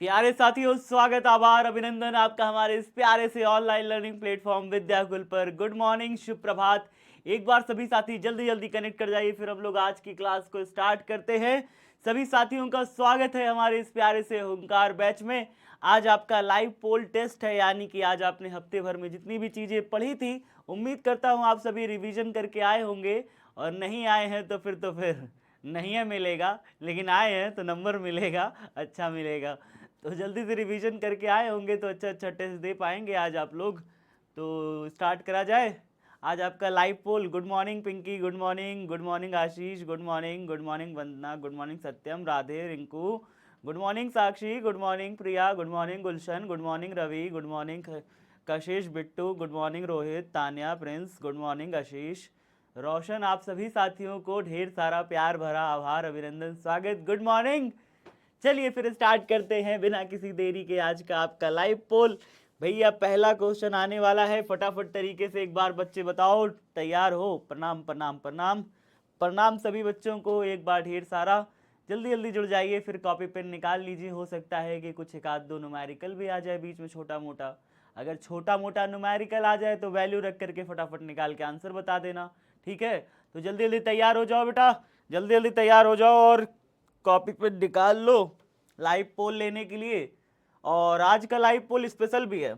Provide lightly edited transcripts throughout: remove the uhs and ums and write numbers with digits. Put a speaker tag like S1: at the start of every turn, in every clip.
S1: प्यारे साथियों, स्वागत, आभार, अभिनंदन आपका हमारे इस प्यारे से ऑनलाइन लर्निंग प्लेटफॉर्म विद्याकुल पर। गुड मॉर्निंग, शुभ प्रभात। एक बार सभी साथी जल्दी जल्दी कनेक्ट कर जाइए, फिर हम लोग आज की क्लास को स्टार्ट करते हैं। सभी साथियों का स्वागत है हमारे इस प्यारे से हुंकार बैच में। आज आपका लाइव पोल टेस्ट है, यानी कि आज आपने हफ्ते भर में जितनी भी चीज़ें पढ़ी थी, उम्मीद करता हूँ आप सभी रिवीजन करके आए होंगे। और नहीं आए हैं तो फिर नहीं है मिलेगा, लेकिन आए हैं तो नंबर मिलेगा, अच्छा मिलेगा। तो जल्दी से रिवीजन करके आए होंगे तो अच्छा अच्छा टेस्ट दे पाएंगे आज आप लोग। तो स्टार्ट करा जाए। आज आपका live poll. Good morning Pinki, good morning, good morning Ashish, good morning Vandana, good morning Satyam, Radhe, Rinku, good morning Sakshi, good morning Priya, good morning Gulshan, good morning Ravi, good morning Kashish, Bittu, good morning Rohit, Tanya, Prince, good morning Ashish, Roshan. आप सभी साथियों को ढेर सारा प्यार भरा आभार, अभिनंदन, स्वागत, गुड मॉर्निंग। चलिए फिर स्टार्ट करते हैं बिना किसी देरी के आज का आपका लाइव पोल। भैया पहला क्वेश्चन आने वाला है, फटाफट तरीके से एक बार बच्चे बताओ, तैयार हो? प्रणाम प्रणाम प्रणाम प्रणाम सभी बच्चों को एक बार ढेर सारा। जल्दी जल्दी जुड़ जाइए, फिर कॉपी पेन निकाल लीजिए। हो सकता है कि कुछ एक आध दो न्यूमेरिकल भी आ जाए बीच में, छोटा मोटा। अगर छोटा मोटा न्यूमेरिकल आ जाए तो वैल्यू रख करके फटाफट निकाल के आंसर बता देना, ठीक है? तो जल्दी जल्दी तैयार हो जाओ बेटा, जल्दी जल्दी तैयार हो जाओ और कॉपी पे निकाल लो लाइव पोल लेने के लिए। और आज का लाइव पोल स्पेशल भी है।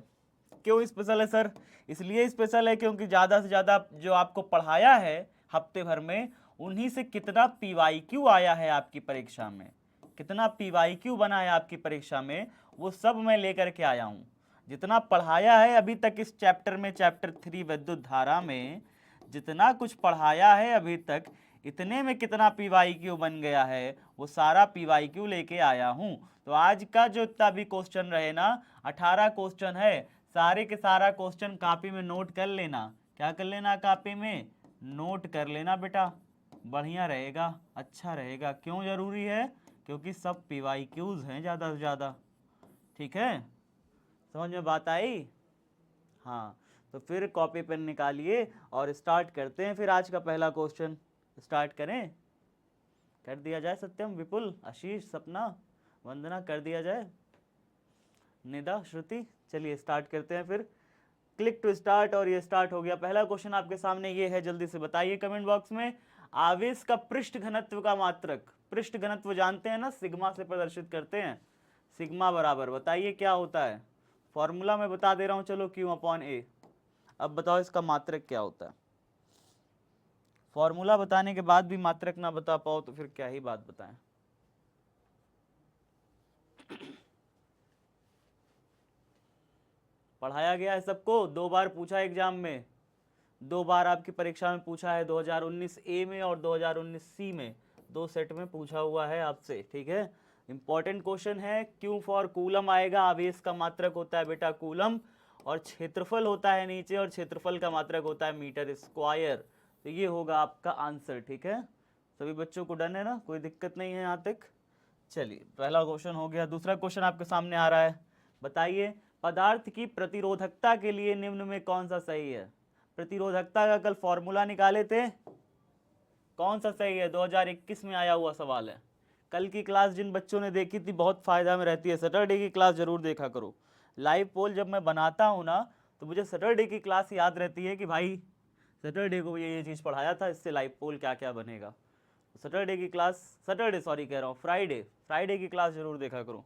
S1: क्यों स्पेशल है सर? इसलिए स्पेशल है क्योंकि ज़्यादा से ज़्यादा जो आपको पढ़ाया है हफ्ते भर में, उन्हीं से कितना पीवाईक्यू आया है आपकी परीक्षा में, कितना पीवाईक्यू बना है आपकी परीक्षा में, वो सब मैं लेकर के आया हूँ। जितना पढ़ाया है अभी तक इस चैप्टर में, चैप्टर 3 विद्युत धारा में, जितना कुछ पढ़ाया है अभी तक, इतने में कितना पीवाईक्यू बन गया है, वो सारा पीवाईक्यू लेके आया हूँ। तो आज का जो इतना भी क्वेश्चन रहे ना, 18 क्वेश्चन है, सारे के सारा क्वेश्चन कॉपी में नोट कर लेना। क्या कर लेना? कॉपी में नोट कर लेना बेटा, बढ़िया रहेगा, अच्छा रहेगा। क्यों जरूरी है? क्योंकि सब पीवाईक्यूज हैं ज़्यादा से ज़्यादा, ठीक है? समझ में बात आई? हाँ, तो फिर कॉपी पेन निकालिए और स्टार्ट करते हैं। फिर आज का पहला क्वेश्चन स्टार्ट करें? कर दिया जाए सत्यम, विपुल, आशीष, सपना, वंदना, कर दिया जाए, निदा, श्रुति। चलिए स्टार्ट करते हैं फिर। क्लिक टू स्टार्ट, और ये स्टार्ट हो गया। पहला क्वेश्चन आपके सामने ये है, जल्दी से बताइए कमेंट बॉक्स में। आवेश का पृष्ठ घनत्व का मात्रक, पृष्ठ घनत्व जानते हैं ना, सिग्मा से प्रदर्शित करते हैं। सिग्मा बराबर, बताइए क्या होता है? फॉर्मूला मैं बता दे रहा हूं, चलो, Q अपॉन A। अब बताओ इसका मात्रक क्या होता है? फॉर्मूला बताने के बाद भी मात्रक ना बता पाओ तो फिर क्या ही बात बताएं। पढ़ाया गया है सबको, 2 बार पूछा एग्जाम में, 2 बार आपकी परीक्षा में पूछा है, 2019 ए में और 2019 सी में, 2 सेट में पूछा हुआ है आपसे, ठीक है? इंपॉर्टेंट क्वेश्चन है। क्यू फॉर कूलम आएगा, आवेश का मात्रक होता है बेटा कूलम, और क्षेत्रफल होता है नीचे, और क्षेत्रफल का मात्रक होता है मीटर स्क्वायर। तो ये होगा आपका आंसर, ठीक है? सभी बच्चों को डन है ना, कोई दिक्कत नहीं है यहाँ तक? चलिए पहला क्वेश्चन हो गया। दूसरा क्वेश्चन आपके सामने आ रहा है, बताइए पदार्थ की प्रतिरोधकता के लिए निम्न में कौन सा सही है? प्रतिरोधकता का कल फॉर्मूला निकाले थे, कौन सा सही है? 2021 में आया हुआ सवाल है। कल की क्लास जिन बच्चों ने देखी थी बहुत फायदा में रहती है, सैटरडे की क्लास जरूर देखा करो। लाइव पोल जब मैं बनाता हूँ ना, तो मुझे सैटरडे की क्लास याद रहती है कि भाई सैटरडे को ये चीज़ पढ़ाया था, इससे लाइव पोल क्या क्या बनेगा। सैटरडे की क्लास, सैटरडे सॉरी कह रहा हूँ, फ्राइडे, फ्राइडे की क्लास जरूर देखा करो,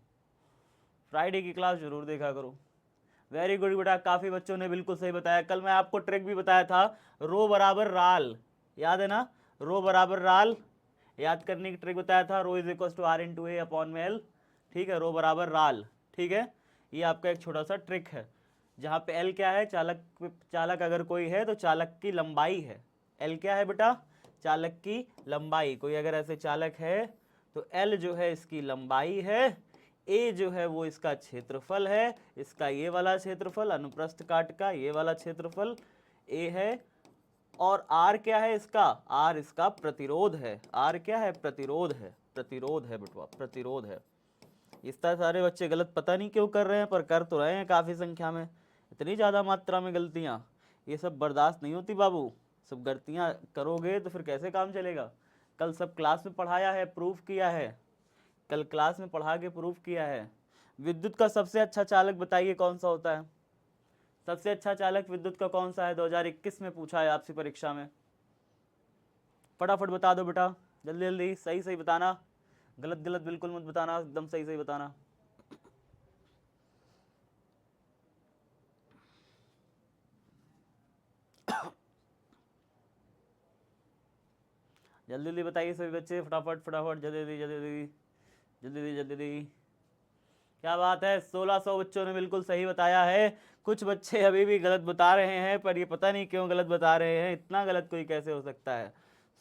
S1: फ्राइडे की क्लास जरूर देखा करो। वेरी गुड बेटा, काफ़ी बच्चों ने बिल्कुल सही बताया। कल मैं आपको ट्रिक भी बताया था, रो बराबर राल, याद है ना? रो बराबर राल याद करने की ट्रिक बताया था, rho is equal to R into A upon में एल, ठीक है? रो बराबर राल, ठीक है? ये आपका एक छोटा सा ट्रिक है, जहाँ पे एल क्या है? चालक, चालक अगर कोई है तो चालक की लंबाई है। एल क्या है बेटा? चालक की लंबाई। कोई अगर ऐसे चालक है तो एल जो है इसकी लंबाई है, ए जो है वो इसका क्षेत्रफल है, इसका ये वाला क्षेत्रफल, अनुप्रस्थ काट का ये वाला क्षेत्रफल ए है, और आर क्या है इसका? आर इसका प्रतिरोध है। आर क्या है? प्रतिरोध है, प्रतिरोध है बेटवा, प्रतिरोध है। इस तरह सारे बच्चे गलत पता नहीं क्यों कर रहे हैं, पर कर तो रहे हैं काफ़ी संख्या में। इतनी ज़्यादा मात्रा में गलतियाँ, ये सब बर्दाश्त नहीं होती बाबू। सब गलतियाँ करोगे तो फिर कैसे काम चलेगा? कल सब क्लास में पढ़ाया है, प्रूफ किया है, कल क्लास में पढ़ा के प्रूफ किया है। विद्युत का सबसे अच्छा चालक बताइए कौन सा होता है? सबसे अच्छा चालक विद्युत का कौन सा है? 2021 में पूछा है आपसे परीक्षा में। फटाफट बता दो बेटा, जल्दी जल्दी, सही सही बताना, गलत गलत बिल्कुल मत बताना, एकदम सही सही बताना। जल्दी जल्दी बताइए सभी बच्चे, फटाफट फटाफट, जल्दी जल्दी जल्दी जल्दी जल्दी जल्दी जल्दी जल्दी। क्या बात है, 1600 बच्चों ने बिल्कुल सही बताया है। कुछ बच्चे अभी भी गलत बता रहे हैं, पर ये पता नहीं क्यों गलत बता रहे हैं। इतना गलत कोई कैसे हो सकता है?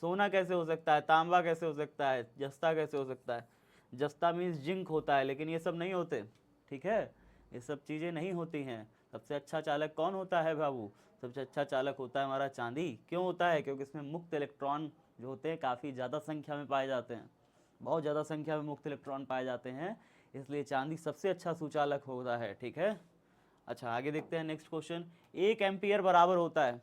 S1: सोना कैसे हो सकता है? तांबा कैसे हो सकता है? जस्ता कैसे हो सकता है? जस्ता मीन्स जिंक होता है, लेकिन ये सब नहीं होते, ठीक है, ये सब चीज़ें नहीं होती हैं। सबसे अच्छा चालक कौन होता है बाबू? सबसे अच्छा चालक होता है हमारा चांदी। क्यों होता है? क्योंकि इसमें मुक्त इलेक्ट्रॉन जो होते हैं काफ़ी ज़्यादा संख्या में पाए जाते हैं, बहुत ज़्यादा संख्या में मुक्त इलेक्ट्रॉन पाए जाते हैं, इसलिए चांदी सबसे अच्छा सुचालक होता है, ठीक है। अच्छा आगे देखते हैं नेक्स्ट क्वेश्चन। 1 एम्पियर बराबर होता है,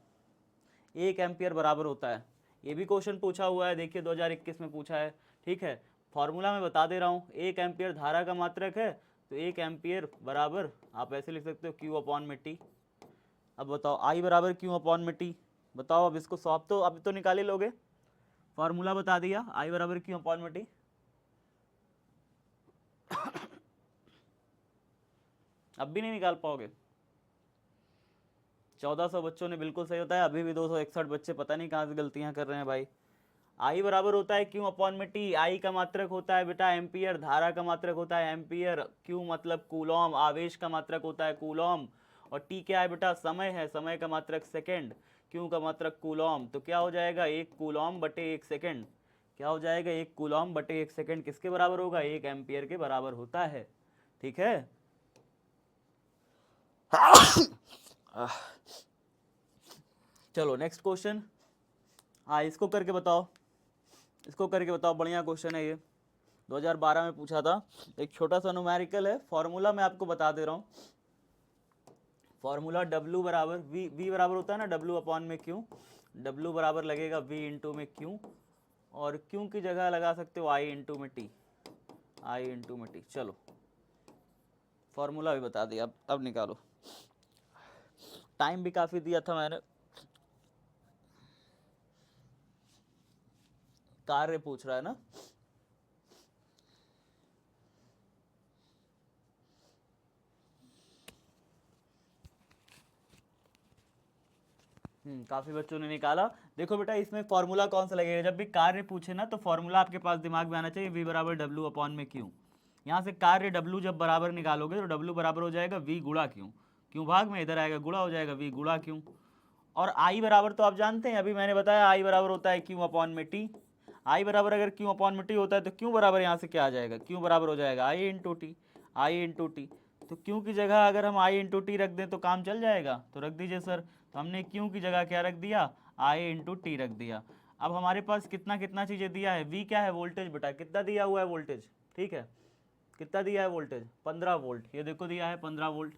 S1: 1 एम्पियर बराबर होता है, ये भी क्वेश्चन पूछा हुआ है, देखिए 2021 में पूछा है, ठीक है। फॉर्मूला मैं बता दे रहा हूँ, 1 एम्पियर धारा का मात्रक है, तो 1 एम्पियर बराबर आप ऐसे लिख सकते हो Q अपॉन में T। अब बताओ I बराबर Q अपॉन में T, बताओ अब इसको सॉल्व तो अभी तो निकाल ही लोगे, फॉर्मूला बता दिया, I बराबर Q अपॉन में T। अब भी नहीं निकाल पाओगे? 1400 बच्चों ने बिल्कुल सही बताया, अभी भी 261 बच्चे पता नहीं कहाँ से गलतियां कर रहे हैं भाई। आई बराबर होता है क्यू अपॉन में टी। आई का मात्रक होता है बेटा एम्पियर, धारा का मात्रक होता है एम्पियर, क्यू मतलब कूलॉम, आवेश का मात्रक होता है कूलॉम, और टी क्या है बेटा? समय है, समय का मात्रक सेकेंड, क्यू का मात्रक कूलॉम। तो क्या हो जाएगा? 1 कूलॉम बटे 1 सेकेंड। क्या हो जाएगा? 1 कूलॉम बटे 1 सेकेंड किसके बराबर होगा? 1 एम्पियर के बराबर होता है, ठीक है। चलो नेक्स्ट क्वेश्चन, हाँ इसको करके बताओ, इसको करके बताओ, बढ़िया क्वेश्चन है ये, 2012 में पूछा था। एक छोटा सा न्यूमेरिकल है, फॉर्मूला मैं आपको बता दे रहा हूँ। फॉर्मूला W बराबर V बराबर होता है ना W अपॉन में Q, W बराबर लगेगा V इंटू में Q, और Q की जगह लगा सकते हो I इंटू में T, I इंटू में T। चलो फॉर्मूला भी बता दिया, अब निकालो, टाइम भी काफ़ी दिया था मैंने। कार्य पूछ रहा है ना? काफ़ी बच्चों ने निकाला। देखो बेटा इसमें फॉर्मूला कौन सा लगेगा, जब भी कार्य पूछे ना तो फॉर्मूला आपके पास दिमाग में आना चाहिए, V बराबर W अपॉन में Q। यहाँ से कार्य W जब बराबर निकालोगे तो W बराबर हो जाएगा V गुणा Q, Q भाग में इधर आएगा गुणा हो जाएगा V गुणा Q। और I बराबर तो आप जानते हैं, अभी मैंने बताया I बराबर होता है Q अपॉन में T। I बराबर अगर Q अपॉन में T होता है तो Q बराबर यहाँ से क्या आ जाएगा? Q बराबर हो जाएगा I into T, I into T. तो Q की जगह अगर हम I इंटू टी रख दें तो काम चल जाएगा, तो रख दीजिए सर। तो हमने Q की जगह क्या रख दिया? I इंटू टी रख दिया। अब हमारे पास कितना कितना चीज़ें दिया है, V क्या है? वोल्टेज बेटा, कितना दिया हुआ है वोल्टेज, ठीक है, कितना दिया है वोल्टेज? 15 वोल्ट, ये देखो दिया है 15 वोल्ट,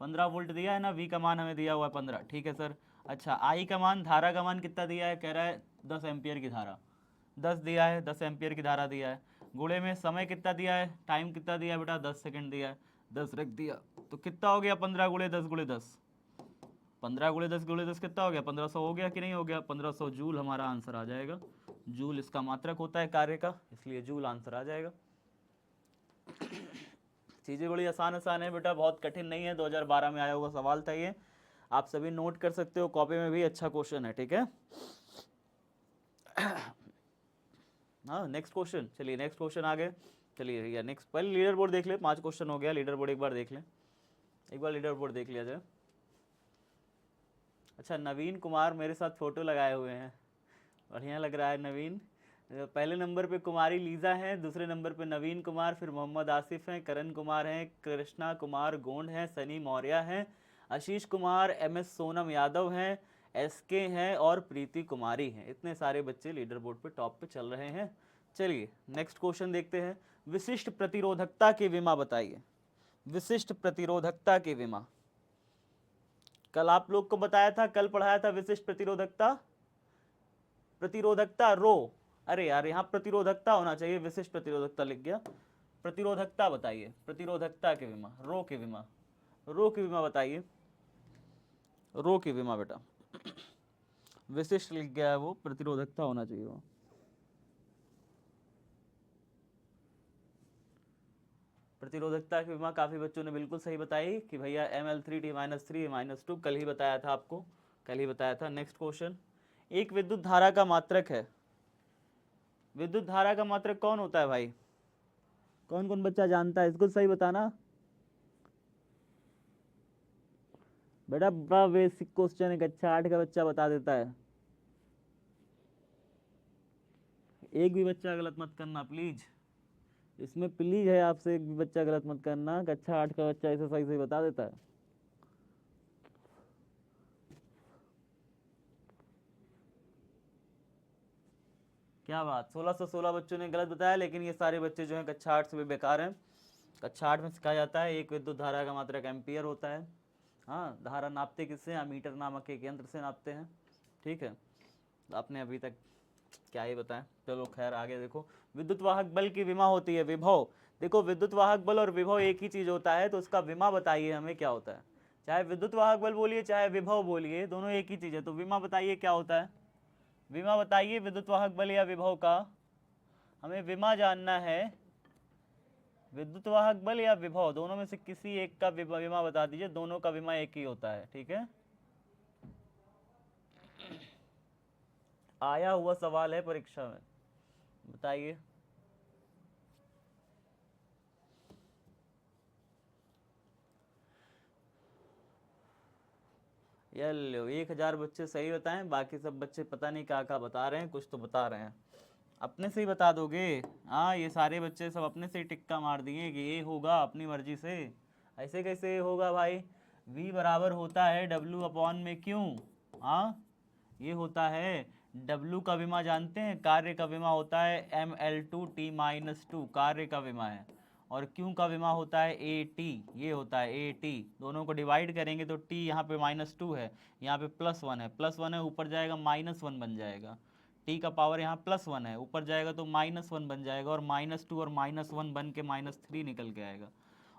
S1: 15 वोल्ट दिया है ना, V का मान हमें दिया हुआ है 15, ठीक है सर। अच्छा I का मान, धारा का मान कितना दिया है? कह रहा है 10 एम्पियर की धारा, 10 दिया है, 10 एम्पियर की धारा दिया है। गुणे में समय कितना दिया है? टाइम कितना दिया है बेटा? 10 सेकंड दिया है, 10 रख दिया, तो कितना हो गया? 15 गुणे 10 गुणे 10, 15 गुणे 10 गुणे 10 कितना हो गया? 1500 हो गया कि नहीं हो गया? 1500 जूल हमारा आंसर आ जाएगा। जूल इसका मात्रक होता है कार्य का, इसलिए जूल आंसर आ जाएगा। चीज़ें बड़ी आसान आसान है बेटा, बहुत कठिन नहीं है, 2012 में आया हुआ सवाल था ये, आप सभी नोट कर सकते हो, कॉपी में भी अच्छा क्वेश्चन है, ठीक है। हाँ नेक्स्ट क्वेश्चन, चलिए नेक्स्ट क्वेश्चन आगे, चलिए या नेक्स्ट पहले लीडर बोर्ड देख ले, 5 क्वेश्चन हो गया, लीडर बोर्ड एक बार देख लें, एक बार लीडर बोर्ड देख लिया जाए। अच्छा नवीन कुमार मेरे साथ फ़ोटो लगाए हुए हैं, बढ़िया लग रहा है नवीन। पहले नंबर पे कुमारी लीजा हैं, दूसरे नंबर पे नवीन कुमार, फिर मोहम्मद आसिफ हैं, करण कुमार हैं, कृष्णा कुमार गोंड हैं, सनी मौर्य हैं, आशीष कुमार, MS सोनम यादव हैं, SK हैं और प्रीति कुमारी हैं। इतने सारे बच्चे लीडर बोर्ड पे टॉप पे चल रहे हैं। चलिए नेक्स्ट क्वेश्चन देखते हैं। विशिष्ट प्रतिरोधकता की विमा बताइए, विशिष्ट प्रतिरोधकता की विमा। कल आप लोग को बताया था, कल पढ़ाया था विशिष्ट प्रतिरोधकता, प्रतिरोधकता रो, अरे यार यहाँ प्रतिरोधकता होना चाहिए, विशिष्ट प्रतिरोधकता लिख गया, प्रतिरोधकता बताइए, प्रतिरोधकता के विमा, रो के विमा, रो की विमा बताइए, रो की विमा बेटा, विशिष्ट लिख गया है वो, प्रतिरोधकता होना चाहिए वो। प्रतिरोधकता की विमा काफी बच्चों ने बिल्कुल सही बताई कि भैया Ml3T-3 -2, कल ही बताया था आपको, कल ही बताया था। नेक्स्ट क्वेश्चन, एक विद्युत धारा का मात्रक है, विद्युत धारा का मात्रक कौन होता है भाई? कौन कौन बच्चा जानता है इसको, सही बताना बेटा, बड़ा बेसिक क्वेश्चन है, कक्षा 8 का बच्चा बता देता है। एक भी बच्चा गलत मत करना प्लीज, इसमें प्लीज है आपसे, एक भी बच्चा गलत मत करना, कक्षा 8 का बच्चा इसे सही सही बता देता है। क्या बात, 1616 बच्चों ने गलत बताया, लेकिन ये सारे बच्चे जो हैं कक्षा 8 से भी बेकार हैं। कक्षा 8 में सिखाया जाता है एक विद्युत धारा का मात्रक एम्पियर होता है। हाँ, धारा नापते किससे? अमीटर नामक एक यंत्र से नापते हैं, ठीक है। आपने अभी तक क्या ही बताएं, चलो खैर आगे देखो। विद्युत वाहक बल की विमा होती है विभव। देखो, विद्युत वाहक बल और विभव एक ही चीज होता है, तो उसका विमा बताइए हमें क्या होता है। चाहे विद्युत वाहक बल बोलिए चाहे विभव बोलिए, दोनों एक ही चीज है, तो विमा बताइए क्या होता है। विमा बताइए विद्युत वाहक बल या विभव का, हमें विमा जानना है। विद्युत वाहक बल या विभव, दोनों में से किसी एक का विमा बता दीजिए, दोनों का विमा एक ही होता है, ठीक है। आया हुआ सवाल है परीक्षा में, बताइए। ये लो, 1000 बच्चे सही बताएं, बाकी सब बच्चे पता नहीं क्या क्या बता रहे हैं, कुछ तो बता रहे हैं। अपने से ही बता दोगे? हाँ, ये सारे बच्चे सब अपने से ही टिक्का मार दिए कि ये होगा अपनी मर्जी से। ऐसे कैसे ये होगा भाई? V बराबर होता है W अपॉन में क्यों। हाँ, ये होता है W का विमा जानते हैं, कार्य का विमा होता है Ml2T-2, कार्य का विमा है। और Q का विमा होता है AT, ये होता है AT। दोनों को डिवाइड करेंगे तो T यहाँ पे -2 है, यहाँ पे +1 है, +1 है, ऊपर जाएगा -1 बन जाएगा। T का पावर यहाँ +1 है, ऊपर जाएगा तो -1 बन जाएगा, और -2 और -1 बन के -3 निकल के आएगा।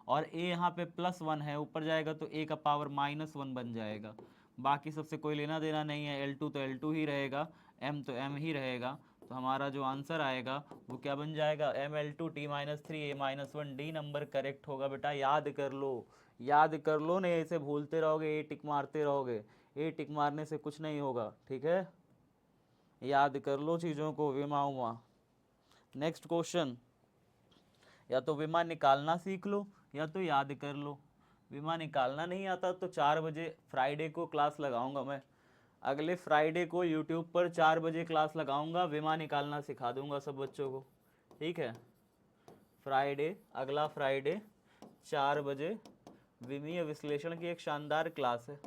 S1: और A यहाँ पे +1 है, ऊपर जाएगा तो A का पावर -1 बन जाएगा। बाकी सबसे कोई लेना देना नहीं है, L2 तो L2 ही रहेगा, M तो M ही रहेगा। तो हमारा जो आंसर आएगा वो क्या बन जाएगा? Ml2T-3 A-1 D number correct होगा बेटा, याद कर लो, याद कर लो, नहीं ऐसे भूलते रहोगे, ए टिक मारते रहोगे, ए टिक मारने से कुछ नहीं होगा, ठीक है। याद कर लो चीज़ों को, विमा उमा। नेक्स्ट क्वेश्चन, या तो विमा निकालना सीख लो या तो याद कर लो। विमा निकालना नहीं आता तो 4 बजे फ्राइडे को क्लास लगाऊंगा मैं, अगले फ्राइडे को यूट्यूब पर 4 बजे क्लास लगाऊंगा, विमा निकालना सिखा दूंगा सब बच्चों को, ठीक है। फ्राइडे, अगला फ्राइडे 4 बजे विमीय विश्लेषण की एक शानदार क्लास है।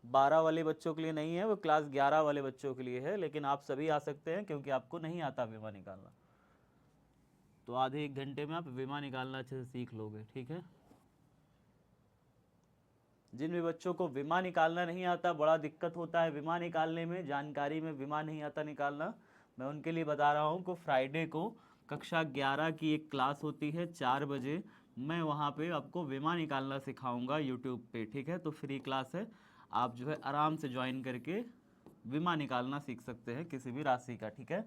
S1: 12 वाले बच्चों के लिए नहीं है वो क्लास, 11 वाले बच्चों के लिए है, लेकिन आप सभी आ सकते हैं क्योंकि आपको नहीं आता विमा निकालना। तो आधे 1 घंटे में आप विमा निकालना अच्छे से सीख लोगे, ठीक है। जिन भी बच्चों को विमा निकालना नहीं आता, बड़ा दिक्कत होता है विमा निकालने में, जानकारी में विमा नहीं आता निकालना, मैं उनके लिए बता रहा हूँ कि फ्राइडे को कक्षा 11 की एक क्लास होती है 4 बजे, मैं वहाँ पे आपको विमा निकालना सिखाऊंगा यूट्यूब पे, ठीक है। तो फ्री क्लास है, आप जो है आराम से ज्वाइन करके विमा निकालना सीख सकते हैं किसी भी राशि का, ठीक है।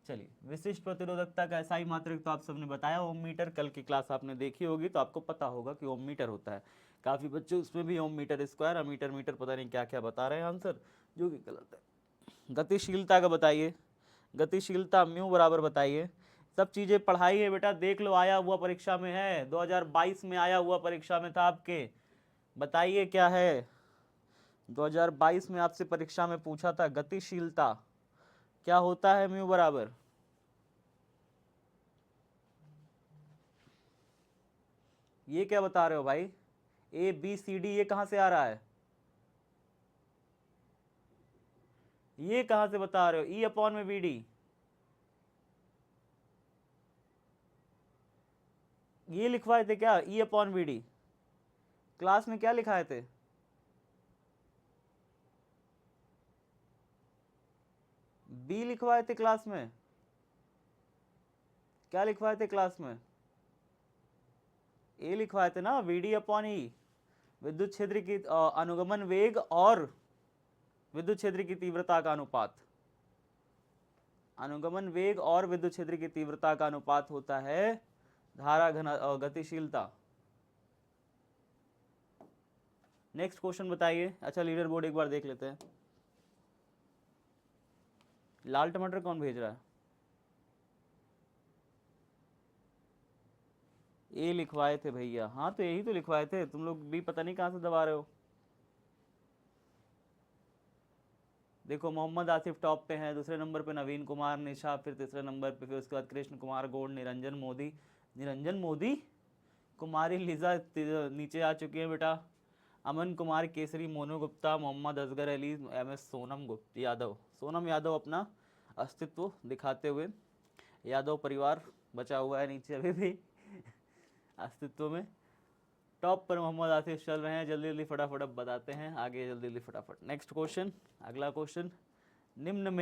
S1: चलिए, विशिष्ट प्रतिरोधकता का ऐसा ही मात्रक तो आप सबने बताया, ओम मीटर, कल की क्लास आपने देखी होगी तो आपको पता होगा कि ओम मीटर होता है। काफ़ी बच्चे उसमें भी ओम मीटर स्क्वायर, अमीटर मीटर, पता नहीं क्या क्या बता रहे हैं आंसर, जो कि गलत है। गतिशीलता का बताइए, गतिशीलता म्यू बराबर बताइए। सब चीज़ें पढ़ाई है बेटा, देख लो, आया हुआ परीक्षा में है, 2022 में आया हुआ परीक्षा में था आपके, बताइए क्या है। 2022 में आपसे परीक्षा में पूछा था गतिशीलता क्या होता है, म्यू बराबर। ये क्या बता रहे हो भाई? ABCD ये कहां से आ रहा है? ये कहां से बता रहे हो? E अपॉन में BD, ये लिखवाए थे क्या? E अपॉन BD क्लास में क्या लिखाए थे? B लिखवाए थे क्लास में, क्या लिखवाए थे क्लास में? ए लिखवाए थे ना, वीडी अपॉन ई, विद्युत क्षेत्र की अनुगमन वेग और विद्युत क्षेत्र की तीव्रता का अनुपात। अनुगमन वेग और विद्युत क्षेत्र की तीव्रता का अनुपात होता है धारा घन गतिशीलता। नेक्स्ट क्वेश्चन बताइए। अच्छा लीडर बोर्ड एक बार देख लेते हैं। लाल टमाटर कौन भेज रहा है? ए लिखवाए थे भैया, हाँ तो यही तो लिखवाए थे, तुम लोग भी पता नहीं कहाँ से दबा रहे हो। देखो मोहम्मद आसिफ टॉप पे हैं, दूसरे नंबर पे नवीन कुमार निशा, फिर तीसरे नंबर पे, फिर उसके बाद कृष्ण कुमार गौड़, निरंजन मोदी, कुमारी लिजा नीचे आ चुकी है बेटा, अमन कुमार केसरी, मोनू गुप्ता, मोहम्मद असगर अली, एम एस सोनम यादव अपना अस्तित्व दिखाते हुए, यादव परिवार बचा हुआ है नीचे अभी भी अस्तित्व में। टॉप पर मोहम्मद आसिफ चल रहे हैं। जल्दी जल्दी फटाफट अब बताते हैं आगे, जल्दी जल्दी फटाफट। नेक्स्ट क्वेश्चन, अगला क्वेश्चन। निम्न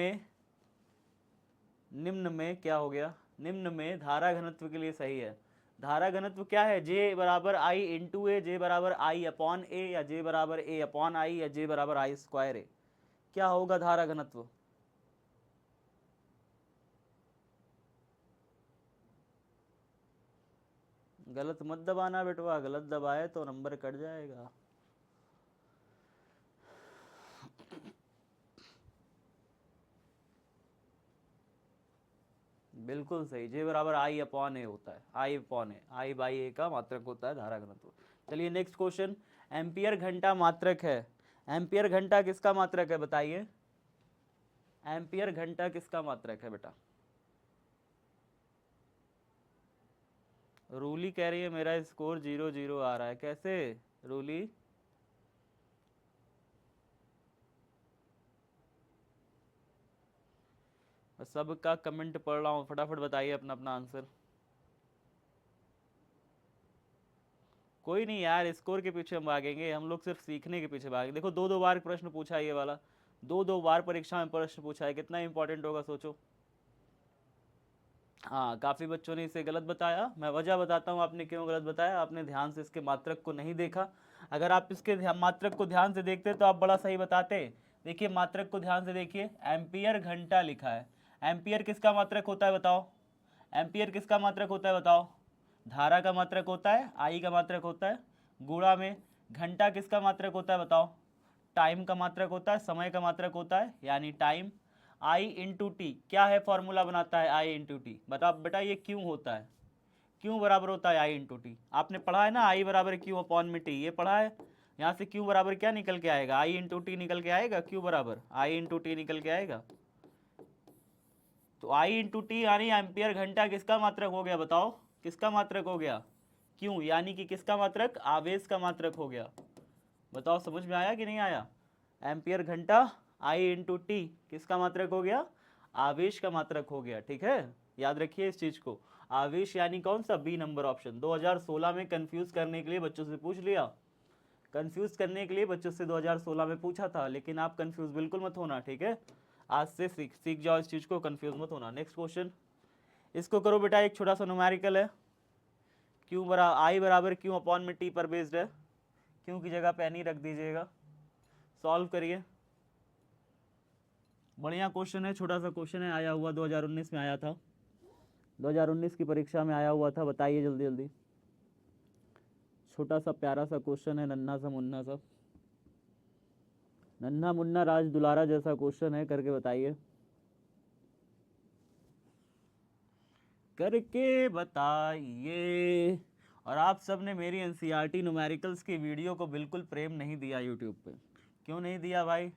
S1: में क्या हो गया? निम्न में धारा घनत्व के लिए सही है। धारा घनत्व क्या है? जे बराबर आई इंटू ए, जे बराबर आई अपॉन ए, या जे बराबर ए अपॉन आई, या जे बराबर आई स्क्वायर ए। क्या होगा धारा घनत्व? गलत मत दबाना बेटवा, गलत दबाए तो नंबर कट जाएगा। बिल्कुल सही, जे बराबर आई अपॉन ए होता है, आई अपॉन ए, आई बाई ए का मात्रक होता है धारा घनत्व। चलिए नेक्स्ट क्वेश्चन। एम्पियर घंटा मात्रक है। एम्पियर घंटा किसका मात्रक है बताइए? एम्पियर घंटा किसका मात्रक है बेटा? रूली कह रही है मेरा स्कोर 0-0 आ रहा है। कैसे रूली? सबका कमेंट पढ़ रहा हूँ, फटाफट बताइए अपना अपना आंसर। कोई नहीं यार, स्कोर के पीछे हम भागेंगे, हम लोग सिर्फ सीखने के पीछे भागेंगे। देखो 2-2 बार प्रश्न पूछा है ये वाला, 2-2 बार परीक्षा में प्रश्न पूछा है, कितना इंपॉर्टेंट होगा सोचो। हाँ काफ़ी बच्चों ने इसे गलत बताया। मैं वजह बताता हूँ आपने क्यों गलत बताया। आपने ध्यान से इसके मात्रक को नहीं देखा। अगर आप इसके मात्रक को ध्यान से देखते तो आप बड़ा सही बताते। देखिए मात्रक को ध्यान से देखिए, एम्पियर घंटा लिखा है। एम्पियर किसका मात्रक होता है बताओ? एम्पियर किसका मात्रक होता है बताओ? धारा का मात्रक होता है, आई का मात्रक होता है, गुणा में घंटा किसका मात्रक होता है बताओ? टाइम का मात्रक होता है, समय का मात्रक होता है, यानी टाइम। आई इंटू टी क्या है, फॉर्मूला बनाता है आई इंटू टी। बताओ बेटा ये क्यों होता है? क्यों बराबर होता है आई इंटू टी? आपने पढ़ा है ना, आई बराबर क्यू अपॉन में टी, ये पढ़ा है। यहाँ से क्यू बराबर क्या निकल के आएगा? आई इंटू टी निकल के आएगा, क्यू बराबर आई इंटू टी निकल के आएगा। तो आई इंटू टी यानी एम्पियर घंटा किसका मात्रक हो गया बताओ? किसका मात्रक हो गया? क्यों, यानी कि किसका मात्रक? आवेश का मात्रक हो गया। बताओ समझ में आया कि नहीं आया? एम्पियर घंटा आई इंटू टी किसका मात्रक हो गया? आवेश का मात्रक हो गया। ठीक है, याद रखिए इस चीज को। आवेश यानी कौन सा? B number option. 2016 में कंफ्यूज करने के लिए बच्चों से पूछ लिया, कंफ्यूज करने के लिए बच्चों से 2016 में पूछा था, लेकिन आप कंफ्यूज बिल्कुल मत होना। ठीक है, आज से सीख जाओ इस चीज को, कंफ्यूज मत होना। नेक्स्ट क्वेश्चन, इसको करो बेटा, एक छोटा सा न्यूमेरिकल है। क्यू आई बराबर क्यू अपॉन में टी पर बेस्ड है। क्यू की जगह पे एनी रख दीजिएगा। सॉल्व करिए। बढ़िया क्वेश्चन है, छोटा सा क्वेश्चन है, आया हुआ 2019 में आया था, 2019 की परीक्षा में आया हुआ था। बताइए जल्दी जल्दी। छोटा सा प्यारा सा क्वेश्चन है, नन्हा सा मुन्ना सा, नन्हा मुन्ना राज दुलारा जैसा क्वेश्चन है, करके बताइए, करके बताइए। और आप सब ने मेरी एनसीईआरटी न्यूमेरिकल्स की वीडियो को बिल्कुल प्रेम नहीं दिया यूट्यूब पे। क्यों नहीं दिया भाई?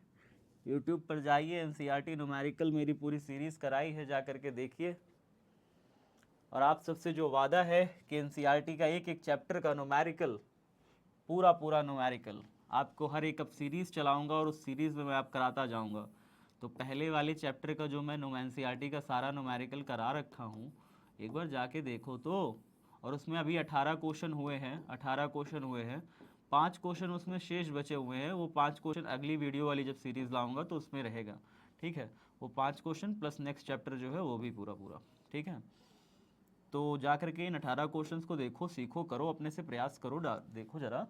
S1: यूट्यूब पर जाइए, एनसीईआरटी न्यूमेरिकल मेरी पूरी सीरीज़ कराई है, जा करके देखिए। और आप सबसे जो वादा है कि एनसीईआरटी का एक एक चैप्टर का न्यूमेरिकल, पूरा पूरा न्यूमेरिकल आपको हर एक अब सीरीज़ चलाऊंगा, और उस सीरीज़ में मैं आप कराता जाऊंगा। तो पहले वाले चैप्टर का जो मैं एनसीईआरटी का सारा न्यूमेरिकल करा रखा हूँ, एक बार जाके देखो तो। और उसमें अभी 18 क्वेश्चन हुए हैं, 18 क्वेश्चन हुए हैं, 5 क्वेश्चन उसमें शेष बचे हुए हैं। वो 5 क्वेश्चन अगली वीडियो वाली जब सीरीज़ लाऊंगा तो उसमें रहेगा। ठीक है, वो 5 क्वेश्चन प्लस नेक्स्ट चैप्टर जो है वो भी पूरा पूरा। ठीक है, तो जा करके इन 18 क्वेश्चंस को देखो, सीखो, करो, अपने से प्रयास करो, देखो जरा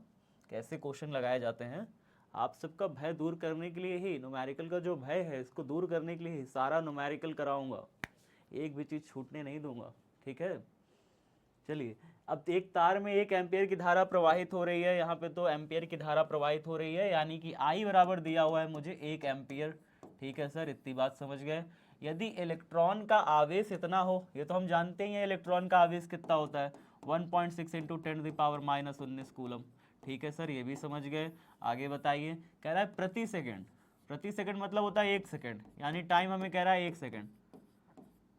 S1: कैसे क्वेश्चन लगाए जाते हैं। आप सबका भय दूर करने के लिए ही, न्यूमेरिकल का जो भय है इसको दूर करने के लिए ही सारा न्यूमेरिकल कराऊंगा, एक भी चीज़ छूटने नहीं दूंगा, ठीक है। चलिए, अब एक तार में 1 एम्पियर की धारा प्रवाहित हो रही है, यहाँ पे तो एम्पियर की धारा प्रवाहित हो रही है, यानी कि I बराबर दिया हुआ है मुझे 1 एम्पियर, ठीक है सर, इतनी बात समझ गए। यदि इलेक्ट्रॉन का आवेश इतना हो, ये तो हम जानते ही हैं इलेक्ट्रॉन का आवेश कितना होता है, 1.6 इंटू 10⁻⁻19 कूलम, ठीक है सर, ये भी समझ गए। आगे बताइए, कह रहा है प्रति सेकेंड, प्रति सेकंड मतलब होता है 1 सेकंड, यानी टाइम हमें कह रहा है 1 सेकंड,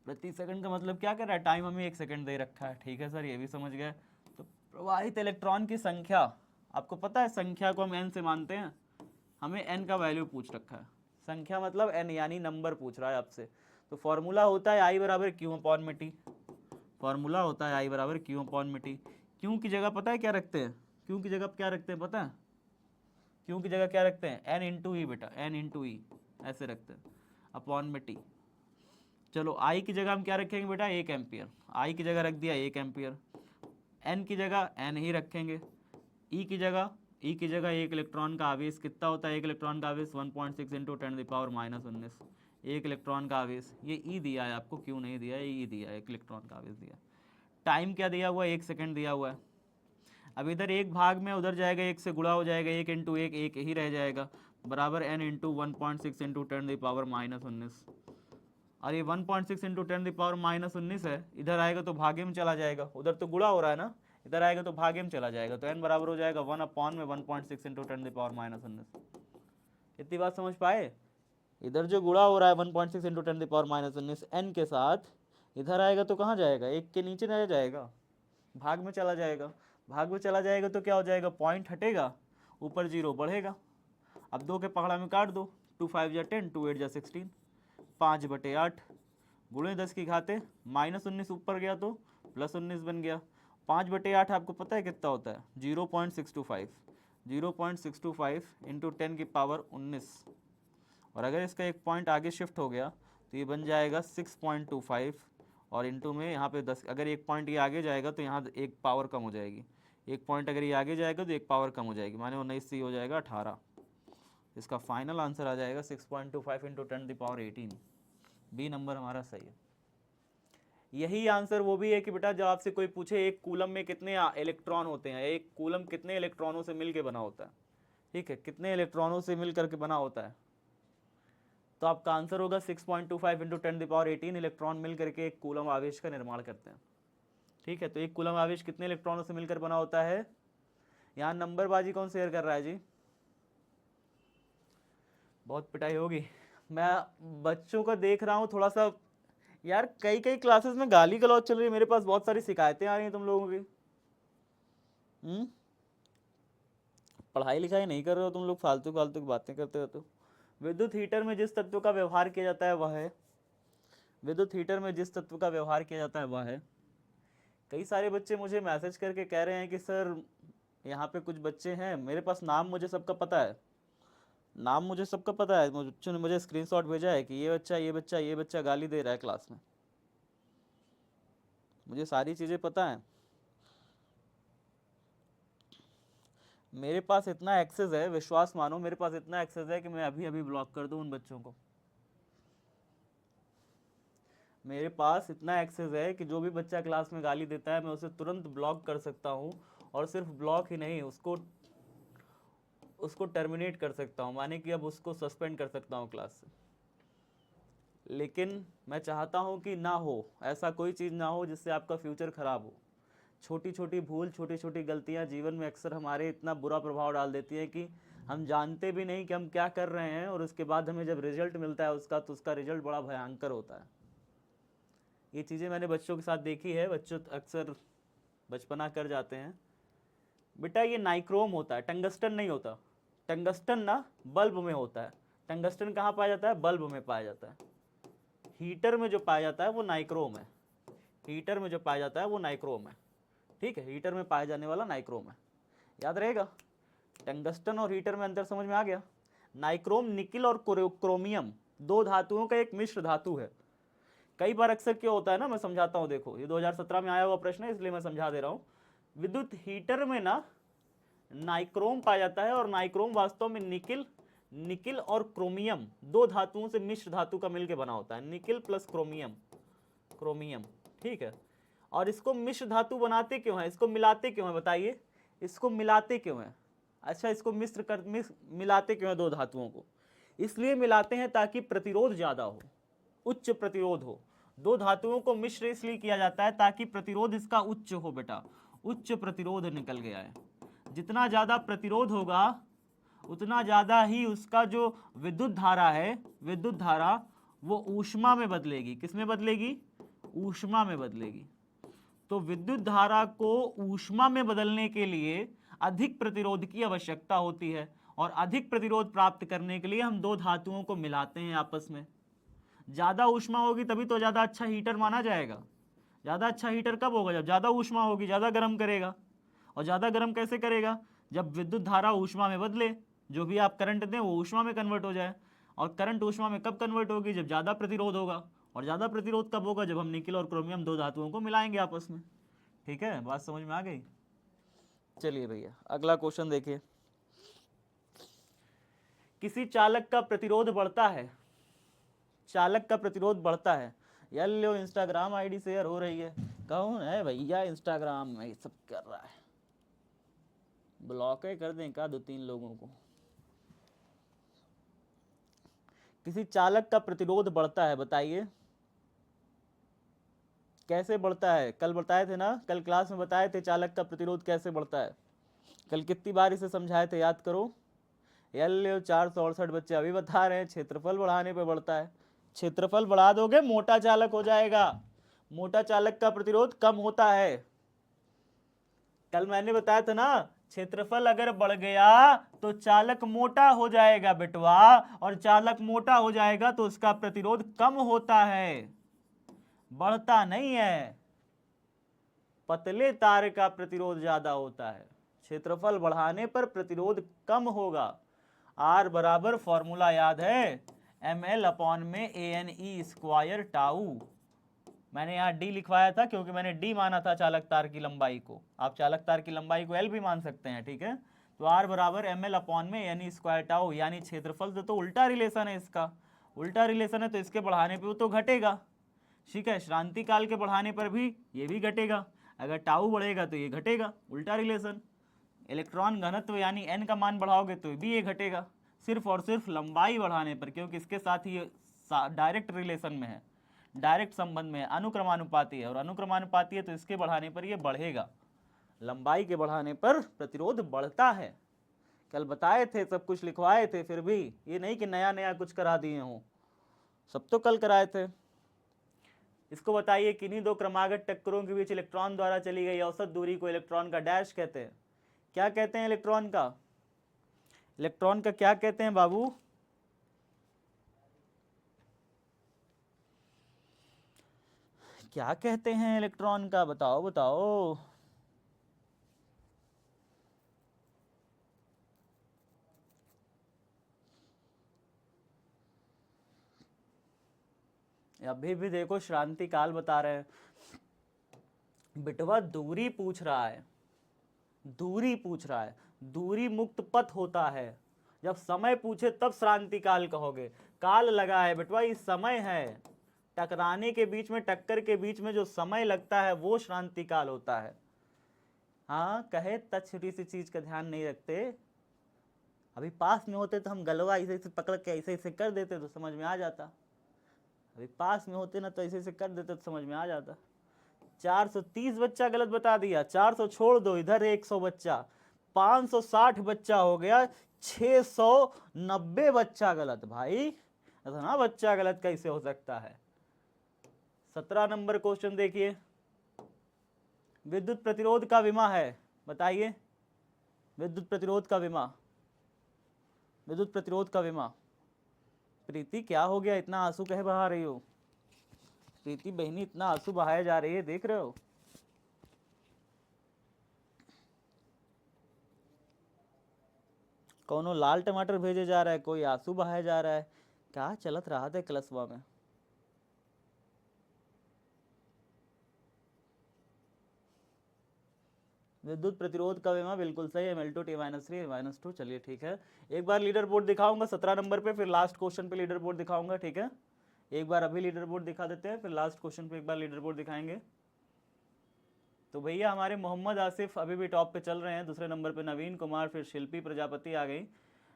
S1: प्रति सेकंड का मतलब क्या कर रहा है, टाइम हमें 1 सेकंड दे रखा है, ठीक है सर, ये भी समझ गए। तो प्रवाहित इलेक्ट्रॉन की संख्या, आपको पता है संख्या को हम n से मानते हैं, हमें n का वैल्यू पूछ रखा है, संख्या मतलब n यानी नंबर पूछ रहा है आपसे। तो फॉर्मूला होता है I बराबर क्यू अपॉन में टी, फॉर्मूला होता है I बराबर क्यू अपॉन में टी। क्यू की जगह पता है क्या रखते हैं, क्यू की जगह क्या रखते हैं पता है, क्यू की जगह क्या रखते हैं, n इंटू ई बेटा, n इंटू ई ऐसे रखते हैं, अपॉन में टी। चलो आई की जगह हम क्या रखेंगे बेटा, 1 एम्पियर, आई की जगह रख दिया 1 एम्पियर, एन की जगह एन ही रखेंगे, ई की जगह 1 इलेक्ट्रॉन का आवेश कितना होता है, 1 इलेक्ट्रॉन का आवेश 1.6 इंटू 10⁻⁻19, 1 इलेक्ट्रॉन का आवेश, ये ई दिया है आपको, क्यों नहीं दिया है, ई दिया है, 1 इलेक्ट्रॉन का आवेश दिया। टाइम क्या दिया हुआ है, 1 सेकेंड दिया हुआ है। अब इधर एक भाग में उधर जाएगा, 1 से गुणा हो जाएगा, 1 इंटू 1 1 ही रह जाएगा, बराबर n इंटू 1.6 इंटू 10⁻⁻19, और ये 1.6 इंटू 10⁻⁻19 है, इधर आएगा तो भागे में चला जाएगा, उधर तो गुणा हो रहा है ना, इधर आएगा तो भागे में चला जाएगा, तो n बराबर हो जाएगा 1 अपॉन में 1.6 इंटू 10⁻⁻19। इतनी बात समझ पाए, इधर जो गुणा हो रहा है 1.6 इंटू 10⁻⁻19 n के साथ, इधर आएगा तो कहाँ जाएगा, 1 के नीचे रह जाएगा, भाग में चला जाएगा, भाग में चला जाएगा तो क्या हो जाएगा, पॉइंट हटेगा, ऊपर 0 बढ़ेगा। अब 2 के पकड़ा में काट दो, 2 5 जा 10, 2 8 जा 16, 5/8 गुणे 10 की घाते -19 ऊपर गया तो +19 बन गया। 5/8 आपको पता है कितना होता है, 0.625, 0.625 इंटू 10 की पावर 19, और अगर इसका एक पॉइंट आगे शिफ्ट हो गया तो ये बन जाएगा 6.25, और इंटू में यहाँ पे 10, अगर एक पॉइंट ये आगे जाएगा तो यहाँ एक पावर कम हो जाएगी, एक पॉइंट अगर ये आगे जाएगा तो एक पावर कम हो जाएगी, माने 19 से हो जाएगा 18। इसका फाइनल आंसर आ जाएगा 6.25 इंटू 10⁻18, बी नंबर हमारा सही है। यही आंसर वो भी है कि बेटा जब आपसे कोई पूछे 1 कूलम में कितने इलेक्ट्रॉन होते हैं, 1 कूलम कितने इलेक्ट्रॉनों से मिलकर बना होता है, ठीक है, कितने इलेक्ट्रॉनों से मिल करके बना होता है, तो आपका आंसर होगा 6.25 इंटू 10⁻18 इलेक्ट्रॉन मिल करके 1 कूलम आवेश का निर्माण करते हैं, ठीक है। तो 1 कूलम आवेश कितने इलेक्ट्रॉनों से मिलकर बना होता है, यहाँ नंबरबाजी कौन शेयर कर रहा है जी, बहुत पिटाई होगी। मैं बच्चों का देख रहा हूँ थोड़ा सा, यार कई कई क्लासेस में गाली गलौज चल रही है, मेरे पास बहुत सारी शिकायतें आ रही हैं तुम लोगों की। पढ़ाई लिखाई नहीं कर रहे हो तुम लोग, फालतू फालतू की बातें करते रहते हो। विद्युत हीटर में जिस तत्व का व्यवहार किया जाता है वह है, विद्युत हीटर में जिस तत्व का व्यवहार किया जाता है वह है। कई सारे बच्चे मुझे मैसेज करके कह रहे हैं कि सर यहाँ पे कुछ बच्चे हैं, मेरे पास नाम मुझे सबका पता है, नाम मुझे सबका पता है, बच्चों ने मुझे स्क्रीनशॉट भेजा है कि ये बच्चा गाली दे रहा है क्लास में, मुझे सारी चीज़ें पता है, मेरे पास इतना एक्सेस है, विश्वास मानो मेरे पास इतना एक्सेस है कि मैं अभी अभी ब्लॉक कर दूं उन बच्चों को। मेरे पास इतना एक्सेस है कि जो भी बच्चा क्लास में गाली देता है मैं उसे तुरंत ब्लॉक कर सकता हूं, और सिर्फ ब्लॉक ही नहीं, उसको टर्मिनेट कर सकता हूं, माने कि अब उसको सस्पेंड कर सकता हूं क्लास से। लेकिन मैं चाहता हूं कि ना हो, ऐसा कोई चीज़ ना हो जिससे आपका फ्यूचर ख़राब हो। छोटी छोटी भूल, छोटी छोटी गलतियां जीवन में अक्सर हमारे इतना बुरा प्रभाव डाल देती हैं कि हम जानते भी नहीं कि हम क्या कर रहे हैं, और उसके बाद हमें जब रिजल्ट मिलता है उसका, तो उसका रिजल्ट बड़ा भयंकर होता है। ये चीज़ें मैंने बच्चों के साथ देखी है, बच्चों अक्सर बचपना कर जाते हैं। बेटा ये नाइक्रोम होता है, टंगस्टन नहीं होता। टंगस्टन ना बल्ब में होता है, टंगस्टन कहाँ पाया जाता है, बल्ब में पाया जाता है। हीटर में जो पाया जाता है वो नाइक्रोम है, हीटर में जो पाया जाता है वो नाइक्रोम है, ठीक है, हीटर में पाया जाने वाला नाइक्रोम है, याद रहेगा। टंगस्टन और हीटर में अंतर समझ में आ गया। नाइक्रोम निकिल और क्रोमियम 2 धातुओं का एक मिश्र धातु है, कई बार अक्सर क्यों होता है ना, मैं समझाता हूँ। देखो ये 2017 में आया हुआ प्रश्न है, इसलिए मैं समझा दे रहा हूँ। विद्युत हीटर में ना नाइक्रोम पाया जाता है, और नाइक्रोम वास्तव में निकिल और क्रोमियम दो धातुओं से मिश्र धातु का मिलकर बना होता है। निकिल प्लस क्रोमियम, ठीक है। और इसको मिश्र धातु बनाते क्यों है, इसको मिलाते क्यों है, बताइए इसको मिलाते क्यों है? अच्छा, इसको मिलाते क्यों है दो धातुओं को? इसलिए मिलाते हैं ताकि प्रतिरोध ज्यादा हो, उच्च प्रतिरोध हो। दो धातुओं को मिश्र इसलिए किया जाता है ताकि प्रतिरोध इसका उच्च हो बेटा, उच्च प्रतिरोध निकल गया है। जितना ज्यादा प्रतिरोध होगा उतना ज्यादा ही उसका जो विद्युत धारा है, विद्युत धारा वो ऊष्मा में बदलेगी। किस में बदलेगी? ऊष्मा में बदलेगी। तो विद्युत धारा को ऊष्मा में बदलने के लिए अधिक प्रतिरोध की आवश्यकता होती है, और अधिक प्रतिरोध प्राप्त करने के लिए हम दो धातुओं को मिलाते हैं आपस में। ज्यादा ऊष्मा होगी तभी तो ज्यादा अच्छा हीटर माना जाएगा। ज्यादा अच्छा हीटर कब होगा? जब ज्यादा ऊष्मा होगी, ज्यादा गर्म करेगा। और ज्यादा गर्म कैसे करेगा? जब विद्युत धारा ऊष्मा में बदले, जो भी आप करंट दें वो ऊष्मा में कन्वर्ट हो जाए। और करंट ऊष्मा में कब कन्वर्ट होगी? जब ज्यादा प्रतिरोध होगा। और ज्यादा प्रतिरोध कब होगा? जब हम निकिल और क्रोमियम दो धातुओं को मिलाएंगे आपस में। ठीक है, बात समझ में आ गई? चलिए भैया अगला क्वेश्चन देखिए। किसी चालक का प्रतिरोध बढ़ता है, चालक का प्रतिरोध बढ़ता है। यार लो इंस्टाग्राम आईडी शेयर हो रही है। कौन है भैया इंस्टाग्राम में ये सब कर रहा है? ब्लॉक कर दें का 2-3 लोगों को। किसी चालक का प्रतिरोध बढ़ता है, बताइए कैसे बढ़ता है? कल बताए थे ना, कल क्लास में बताए थे चालक का प्रतिरोध कैसे बढ़ता है। कल कितनी बार इसे समझाए थे, याद करो। यार 468 बच्चे अभी बता रहे हैं क्षेत्रफल बढ़ाने पे बढ़ता है। क्षेत्रफल बढ़ा दोगे मोटा चालक हो जाएगा, मोटा चालक का प्रतिरोध कम होता है। कल मैंने बताया था ना, क्षेत्रफल अगर बढ़ गया तो चालक मोटा हो जाएगा बेटवा, और चालक मोटा हो जाएगा तो उसका प्रतिरोध कम होता है, बढ़ता नहीं है। पतले तार का प्रतिरोध ज्यादा होता है, क्षेत्रफल बढ़ाने पर प्रतिरोध कम होगा। आर बराबर फॉर्मूला याद है, ml अपॉन में ANE² टाउ। मैंने यहाँ डी लिखवाया था क्योंकि मैंने डी माना था चालक तार की लंबाई को। आप चालक तार की लंबाई को एल भी मान सकते हैं, ठीक है। तो आर बराबर ml अपॉन में ANE² टाउ, यानी क्षेत्रफल से तो उल्टा रिलेशन है इसका, उल्टा रिलेशन है तो इसके बढ़ाने पे वो तो घटेगा, ठीक है। श्रांति काल के बढ़ाने पर भी ये भी घटेगा, अगर टाउ बढ़ेगा तो ये घटेगा, उल्टा रिलेशन। इलेक्ट्रॉन घनत्व यानी एन का मान बढ़ाओगे तो भी ये घटेगा, सिर्फ और सिर्फ लंबाई बढ़ाने पर, क्योंकि इसके साथ ही डायरेक्ट रिलेशन में है, डायरेक्ट संबंध में है, अनुक्रमानुपाती है, और अनुक्रमानुपाती है तो इसके बढ़ाने पर ये बढ़ेगा, लंबाई के बढ़ाने पर प्रतिरोध बढ़ता है। कल बताए थे, सब कुछ लिखवाए थे, फिर भी ये नहीं कि नया नया कुछ करा दिए हों, सब तो कल कराए थे। इसको बताइए, किन्हीं दो क्रमागत टक्करों के बीच इलेक्ट्रॉन द्वारा चली गई औसत दूरी को इलेक्ट्रॉन का डैश कहते हैं। क्या कहते हैं इलेक्ट्रॉन का? इलेक्ट्रॉन का क्या कहते हैं बाबू? क्या कहते हैं इलेक्ट्रॉन का? बताओ बताओ। अभी भी देखो श्रांति काल बता रहे हैं बिटवा, दूरी पूछ रहा है, दूरी पूछ रहा है। दूरी मुक्त पथ होता है, जब समय पूछे तब श्रांति काल कहोगे। काल लगा है बेटवा, ये समय है, टकराने के बीच में, टक्कर के बीच में जो समय लगता है वो श्रांति काल होता है। हाँ कहे तक छोटी सी चीज का ध्यान नहीं रखते। अभी पास में होते तो हम गलवा ऐसे ऐसे पकड़ के ऐसे ऐसे कर देते तो समझ में आ जाता। अभी पास में होते ना तो ऐसे ऐसे कर देते तो समझ में आ जाता। 430 बच्चा गलत बता दिया, 400 छोड़ दो, इधर 100 बच्चा, 560 बच्चा हो गया, 690 बच्चा गलत। भाई इतना बच्चा गलत कैसे हो सकता है? 17 नंबर क्वेश्चन देखिए, विद्युत प्रतिरोध का विमा है, बताइए विद्युत प्रतिरोध का विमा, विद्युत प्रतिरोध का विमा। प्रीति क्या हो गया, इतना आंसू कहे बहा रही हो? प्रीति बहनी इतना आंसू बहाए जा रही है, देख रहे हो? कौनो लाल टमाटर भेजे जा रहा है, कोई आंसू बहाया जा रहा है, क्या चलत रहा था क्लासवा में? विद्युत प्रतिरोध का विमा बिल्कुल सही है, Ml2 T-3 -2। चलिए ठीक है, एक बार लीडर बोर्ड दिखाऊंगा 17 नंबर पे, फिर लास्ट क्वेश्चन पे लीडर बोर्ड दिखाऊंगा, ठीक है। एक बार अभी लीडर बोर्ड दिखा देते हैं, फिर लास्ट क्वेश्चन पे एक बार लीडर बोर्ड दिखाएंगे। तो भैया हमारे मोहम्मद आसिफ अभी भी टॉप पे चल रहे हैं, दूसरे नंबर पे नवीन कुमार, फिर शिल्पी प्रजापति आ गई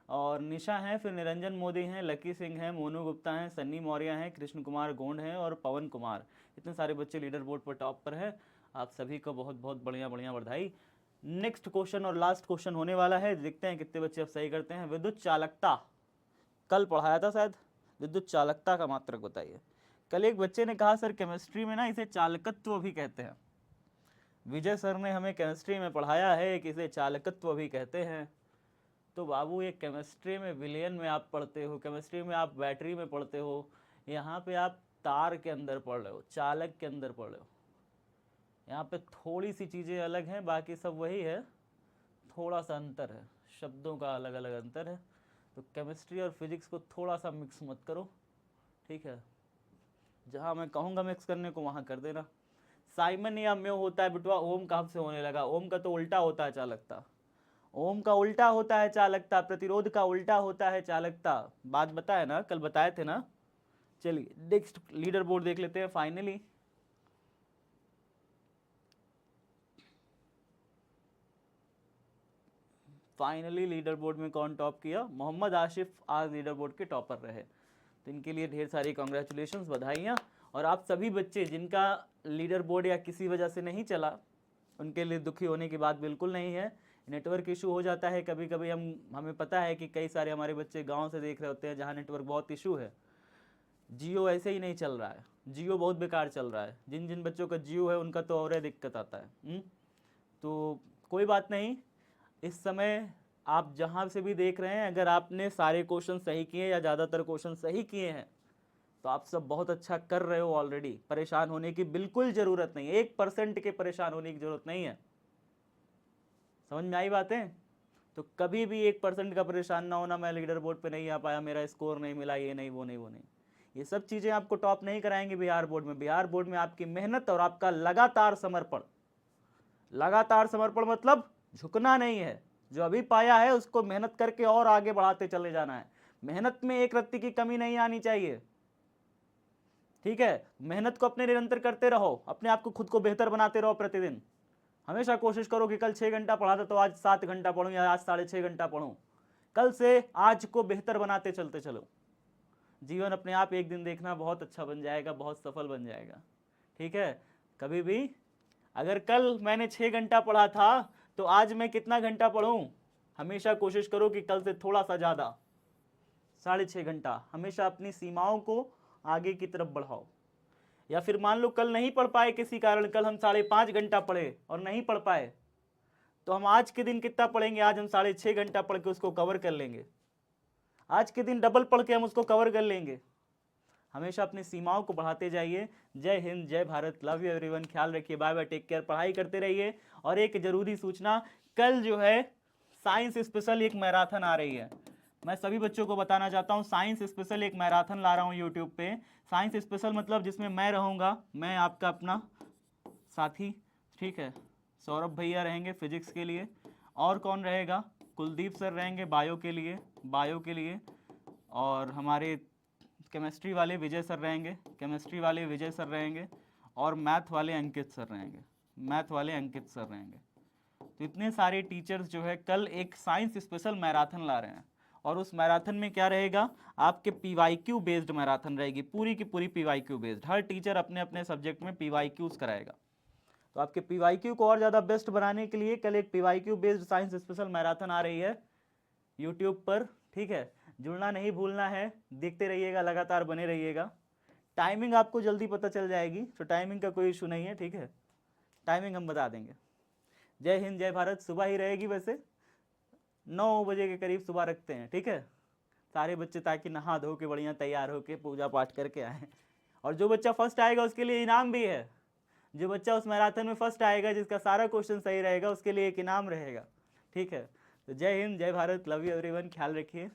S1: और निशा हैं, फिर निरंजन मोदी हैं, लकी सिंह हैं, मोनू गुप्ता हैं, सन्नी मौर्य हैं, कृष्ण कुमार गोंड हैं और पवन कुमार। इतने सारे बच्चे लीडर बोर्ड पर टॉप पर है। आप सभी को बहुत बहुत बढ़िया बढ़िया बधाई। नेक्स्ट क्वेश्चन और लास्ट क्वेश्चन होने वाला है, देखते हैं कितने बच्चे अब सही करते हैं। विद्युत चालकता कल पढ़ाया था शायद, विद्युत चालकता का मात्रक बताइए। कल एक बच्चे ने कहा सर केमिस्ट्री में ना इसे चालकत्व भी कहते हैं। विजय सर ने हमें केमिस्ट्री में पढ़ाया है कि इसे चालकत्व भी कहते हैं। तो बाबू ये केमिस्ट्री में विलयन में आप पढ़ते हो, केमिस्ट्री में आप बैटरी में पढ़ते हो, यहाँ पे आप तार के अंदर पढ़ रहे हो, चालक के अंदर पढ़ रहे हो। यहाँ पे थोड़ी सी चीज़ें अलग हैं, बाकी सब वही है, थोड़ा सा अंतर है, शब्दों का अलग अलग अंतर है। तो केमिस्ट्री और फिजिक्स को थोड़ा सा मिक्स मत करो, ठीक है। जहाँ मैं कहूँगा मिक्स करने को वहाँ कर देना। साइमन या म्यो होता है बिटवा, ओम कब से होने लगा? ओम का तो उल्टा होता है चालकता, ओम का उल्टा होता है चालकता, प्रतिरोध का उल्टा होता है चालकता। बात बताया ना, कल बताए थे ना। चलिए नेक्स्ट लीडर बोर्ड देख लेते हैं। फाइनली लीडर बोर्ड में कौन टॉप किया? मोहम्मद आसिफ आज लीडर बोर्ड के टॉपर रहे, तो इनके लिए ढेर सारी कॉन्ग्रेचुलेशंस, बधाइयाँ। और आप सभी बच्चे जिनका लीडर बोर्ड या किसी वजह से नहीं चला, उनके लिए दुखी होने की बात बिल्कुल नहीं है। नेटवर्क इशू हो जाता है कभी कभी, हमें पता है कि कई सारे हमारे बच्चे गांव से देख रहे होते हैं जहां नेटवर्क बहुत इशू है। जियो ऐसे ही नहीं चल रहा है, जियो बहुत बेकार चल रहा है। जिन जिन बच्चों का जियो है उनका तो और दिक्कत आता है। तो कोई बात नहीं, इस समय आप जहाँ से भी देख रहे हैं, अगर आपने सारे क्वेश्चन सही किए या ज़्यादातर क्वेश्चन सही किए हैं तो आप सब बहुत अच्छा कर रहे हो ऑलरेडी। परेशान होने की बिल्कुल ज़रूरत नहीं है, 1% के परेशान होने की ज़रूरत नहीं है। समझ में आई बातें? तो कभी भी 1% का परेशान ना होना, मैं लीडर बोर्ड पे नहीं आ पाया, मेरा स्कोर नहीं मिला, ये नहीं वो नहीं वो नहीं। ये सब चीज़ें आपको टॉप नहीं कराएंगे बिहार बोर्ड में। बिहार बोर्ड में आपकी मेहनत और आपका लगातार समर्पण, लगातार समर्पण मतलब झुकना नहीं है। जो अभी पाया है उसको मेहनत करके और आगे बढ़ाते चले जाना है। मेहनत में एक रत्ती की कमी नहीं आनी चाहिए, ठीक है। मेहनत को अपने निरंतर करते रहो, अपने आप को खुद को बेहतर बनाते रहो प्रतिदिन। हमेशा कोशिश करो कि कल 6 घंटा पढ़ा था तो आज 7 घंटा पढ़ूं या आज 6.5 घंटा पढ़ूं। कल से आज को बेहतर बनाते चलते चलो। जीवन अपने आप एक दिन देखना बहुत अच्छा बन जाएगा, बहुत सफल बन जाएगा, ठीक है। कभी भी अगर कल मैंने 6 घंटा पढ़ा था तो आज मैं कितना घंटा पढ़ूं? हमेशा कोशिश करो कि कल से थोड़ा सा ज़्यादा, 6.5 घंटा। हमेशा अपनी सीमाओं को आगे की तरफ बढ़ाओ। या फिर मान लो कल नहीं पढ़ पाए किसी कारण, कल हम 5.5 घंटा पढ़े और नहीं पढ़ पाए, तो हम आज के दिन कितना पढ़ेंगे? आज हम 6.5 घंटा पढ़ के उसको कवर कर लेंगे। आज के दिन डबल पढ़ के हम उसको कवर कर लेंगे। हमेशा अपनी सीमाओं को बढ़ाते जाइए। जय हिंद, जय भारत, लव यू एवरीवन, ख्याल रखिए, बाय बाय, टेक केयर, पढ़ाई करते रहिए। और एक जरूरी सूचना, कल जो है साइंस स्पेशल एक मैराथन आ रही है। मैं सभी बच्चों को बताना चाहता हूँ, साइंस स्पेशल एक मैराथन ला रहा हूँ यूट्यूब पे। साइंस स्पेशल मतलब जिसमें मैं रहूँगा, मैं आपका अपना साथी, ठीक है। सौरभ भैया रहेंगे फिजिक्स के लिए, और कौन रहेगा? कुलदीप सर रहेंगे बायो के लिए, और हमारे केमिस्ट्री वाले विजय सर रहेंगे, और मैथ वाले अंकित सर रहेंगे। तो इतने सारे टीचर्स जो है कल एक साइंस स्पेशल मैराथन ला रहे हैं। और उस मैराथन में क्या रहेगा? आपके पीवाईक्यू बेस्ड मैराथन रहेगी, पूरी की पूरी पीवाईक्यू बेस्ड। हर टीचर अपने अपने सब्जेक्ट में पीवाईक्यूज कराएगा। तो आपके पीवाईक्यू को और ज़्यादा बेस्ट बनाने के लिए कल एक PYQ based science special marathon आ रही है यूट्यूब पर, ठीक है। जुड़ना नहीं भूलना है, देखते रहिएगा, लगातार बने रहिएगा। टाइमिंग आपको जल्दी पता चल जाएगी, तो टाइमिंग का कोई इशू नहीं है, ठीक है। टाइमिंग हम बता देंगे। जय हिंद, जय भारत। सुबह ही रहेगी, वैसे 9 बजे के करीब सुबह रखते हैं, ठीक है। सारे बच्चे ताकि नहा धो के बढ़िया तैयार होके पूजा पाठ करके आए। और जो बच्चा फर्स्ट आएगा उसके लिए इनाम भी है। जो बच्चा उस मैराथन में फर्स्ट आएगा, जिसका सारा क्वेश्चन सही रहेगा, उसके लिए एक इनाम रहेगा, ठीक है। तो जय हिंद, जय भारत, लव यू एवरीवन, ख्याल रखिए।